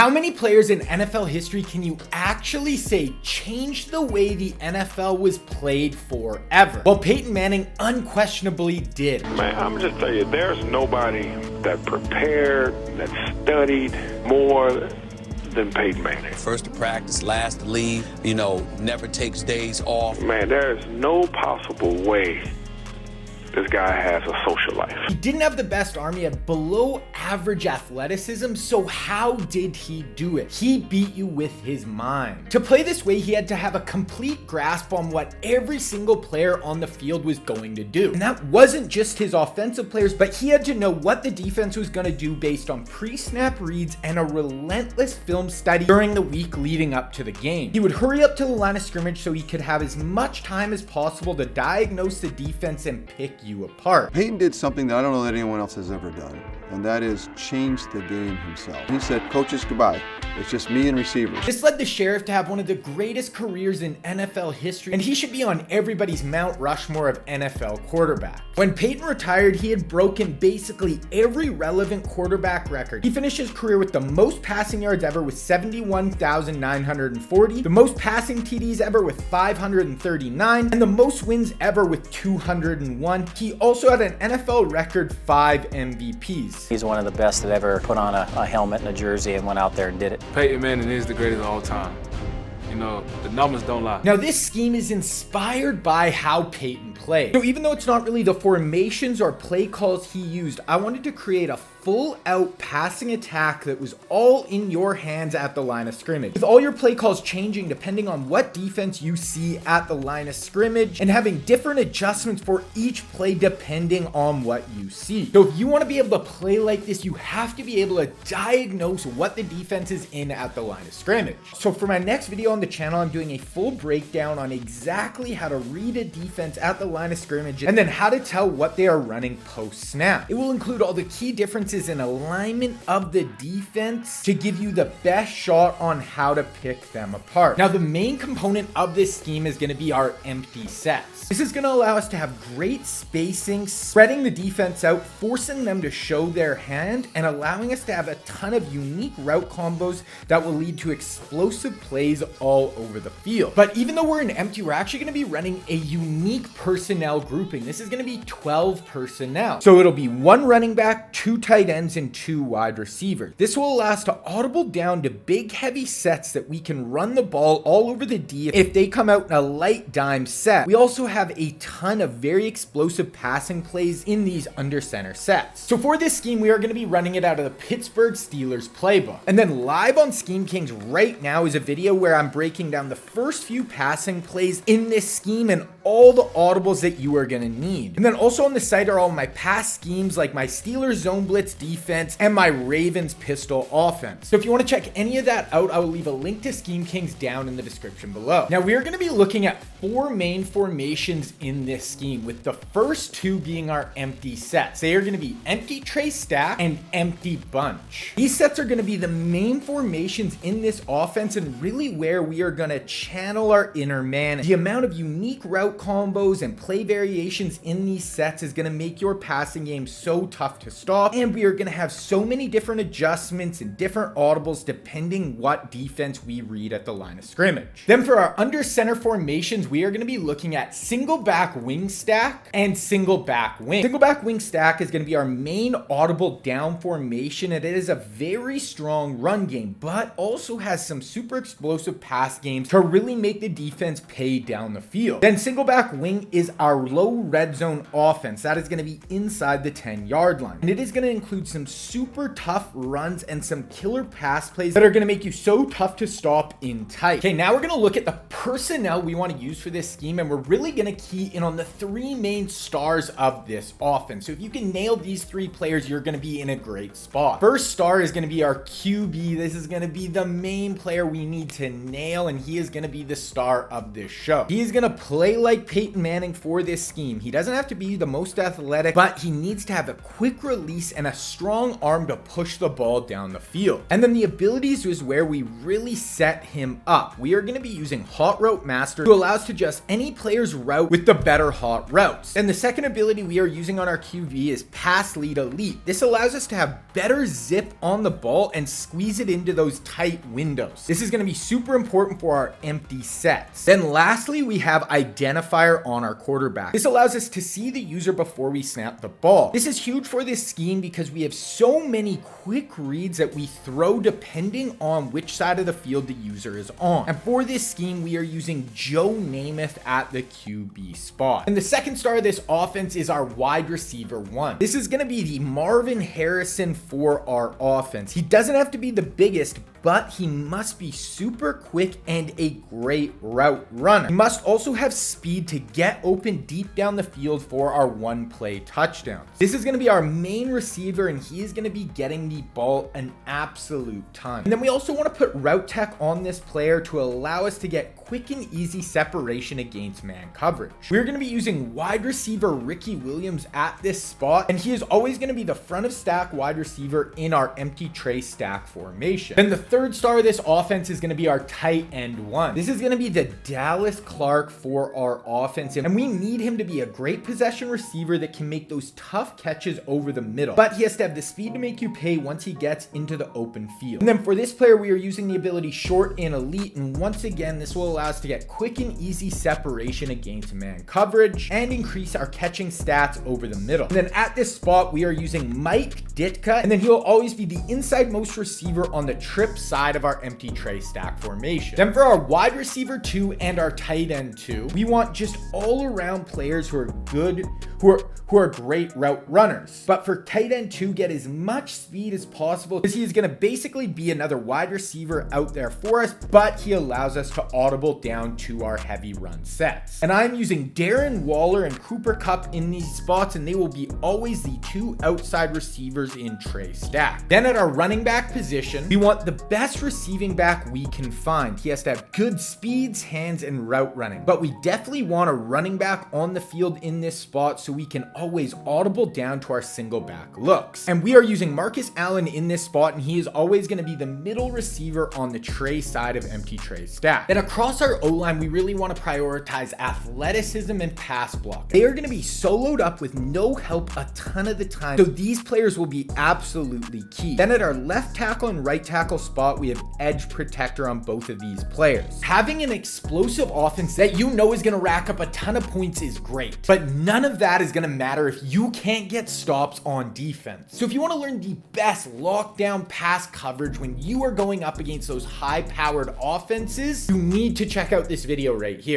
How many players in NFL history can you actually say changed the way the NFL was played forever? Well, Peyton Manning unquestionably did. Man, I'm just telling you, there's nobody that prepared, that studied more than Peyton Manning. First to practice, last to leave, never takes days off. Man, there's no possible way this guy has a social life. He didn't have the best arm, he had below average athleticism, so how did he do it? He beat you with his mind. To play this way, he had to have a complete grasp on what every single player on the field was going to do. And that wasn't just his offensive players, but he had to know what the defense was going to do based on pre-snap reads and a relentless film study during the week leading up to the game. He would hurry up to the line of scrimmage so he could have as much time as possible to diagnose the defense and pick you apart. Peyton did something that I don't know that anyone else has ever done, and that is change the game himself. He said, "Coaches, goodbye. It's just me and receivers." This led the Sheriff to have one of the greatest careers in NFL history, and he should be on everybody's Mount Rushmore of NFL quarterbacks. When Peyton retired, he had broken basically every relevant quarterback record. He finished his career with the most passing yards ever with 71,940, the most passing TDs ever with 539, and the most wins ever with 201. He also had an NFL record 5 MVPs. He's one of the best that ever put on a helmet and a jersey and went out there and did it. Peyton Manning is the greatest of all time. The numbers don't lie. Now, this scheme is inspired by how Peyton played. So even though it's not really the formations or play calls he used, I wanted to create a full-out passing attack that was all in your hands at the line of scrimmage, with all your play calls changing depending on what defense you see at the line of scrimmage and having different adjustments for each play depending on what you see. So if you want to be able to play like this, you have to be able to diagnose what the defense is in at the line of scrimmage. So for my next video on the channel, I'm doing a full breakdown on exactly how to read a defense at the line of scrimmage and then how to tell what they are running post-snap. It will include all the key differences in alignment of the defense to give you the best shot on how to pick them apart. Now, the main component of this scheme is going to be our empty sets. This is going to allow us to have great spacing, spreading the defense out, forcing them to show their hand, and allowing us to have a ton of unique route combos that will lead to explosive plays all over the field. But even though we're in empty, we're actually going to be running a unique personnel grouping. This is going to be 12 personnel. So it'll be 1 running back, 2 tight ends, and 2 wide receivers. This will allow us to audible down to big heavy sets that we can run the ball all over the D if they come out in a light dime set. We also have a ton of very explosive passing plays in these under center sets. So for this scheme, we are going to be running it out of the Pittsburgh Steelers Playbook. And then live on Scheme Kings right now is a video where I'm breaking down the first few passing plays in this scheme and all the audibles that you are going to need. And then also on the site are all my past schemes like my Steelers zone blitz defense and my Ravens pistol offense. So if you want to check any of that out, I will leave a link to Scheme Kings down in the description below. Now we are going to be looking at 4 main formations in this scheme, with the first 2 being our empty sets. They are going to be Empty Trey Stack and Empty Bunch. These sets are going to be the main formations in this offense and really where we are going to channel our inner man. The amount of unique route combos and play variations in these sets is going to make your passing game so tough to stop, and we are going to have so many different adjustments and different audibles depending what defense we read at the line of scrimmage. Then for our under center formations, we are going to be looking at Singleback wing stack and Singleback wing. Singleback wing stack is going to be our main audible down formation, and it is a very strong run game, but also has some super explosive pass games to really make the defense pay down the field. Then Singleback wing is our low red zone offense. That is going to be inside the 10-yard line, and it is going to include some super tough runs and some killer pass plays that are going to make you so tough to stop in tight. Okay, now we're going to look at the personnel we want to use for this scheme, and we're really going to key in on the 3 main stars of this offense. So if you can nail these 3 players, you're going to be in a great spot. First star is going to be our QB. This is going to be the main player we need to nail, and he is going to be the star of this show. He is going to play like Peyton Manning running for this scheme. He doesn't have to be the most athletic, but he needs to have a quick release and a strong arm to push the ball down the field. And then the abilities is where we really set him up. We are going to be using Hot Route Master to allow us to adjust any player's route with the better hot routes. And the second ability we are using on our QB is Pass Lead Elite. This allows us to have better zip on the ball and squeeze it into those tight windows. This is going to be super important for our empty sets. Then lastly, we have Identifier on our quarterback. This allows us to see the user before we snap the ball. This is huge for this scheme because we have so many quick reads that we throw depending on which side of the field the user is on. And for this scheme, we are using Joe Namath at the QB spot. And the second star of this offense is our wide receiver 1. This is going to be the Marvin Harrison for our offense. He doesn't have to be the biggest, but he must be super quick and a great route runner. He must also have speed to get open deep down the field for our one-play touchdowns. This is going to be our main receiver, and he is going to be getting the ball an absolute ton. And then we also want to put route tech on this player to allow us to get quick and easy separation against man coverage. We're going to be using wide receiver Ricky Williams at this spot, and he is always going to be the front of stack wide receiver in our empty Trey stack formation. Then the third star of this offense is going to be our tight end 1. This is going to be the Dallas Clark for our offense, and we need him to be a great possession receiver that can make those tough catches over the middle, but he has to have the speed to make you pay once he gets into the open field. And then for this player, we are using the ability Short and Elite, and once again, this will allow us to get quick and easy separation against man coverage and increase our catching stats over the middle. And then at this spot, we are using Mike Ditka, and then he'll always be the inside most receiver on the trip side of our empty Trey stack formation. Then for our wide receiver 2 and our tight end 2, we want just all around players who are good, who are great route runners. But for tight end 2, get as much speed as possible because he is going to basically be another wide receiver out there for us, but he allows us to audible down to our heavy run sets. And I'm using Darren Waller and Cooper Kupp in these spots, and they will be always the 2 outside receivers in Trey stack. Then at our running back position, we want the best receiving back we can find. He has to have good speeds, hands, and route running, but we definitely want a running back on the field in this spot so we can always audible down to our single back looks. And we are using Marcus Allen in this spot, and he is always going to be the middle receiver on the Trey side of empty Trey stack. Then across our O-line, we really want to prioritize athleticism and pass block. They are going to be soloed up with no help a ton of the time, so these players will be absolutely key. Then at our left tackle and right tackle spot, we have edge protector on both of these players. Having an explosive offense that you know is going to rack up a ton of points is great, but none of that is going to matter if you can't get stops on defense. So if you want to learn the best lockdown pass coverage when you are going up against those high-powered offenses, you need to check out this video right here.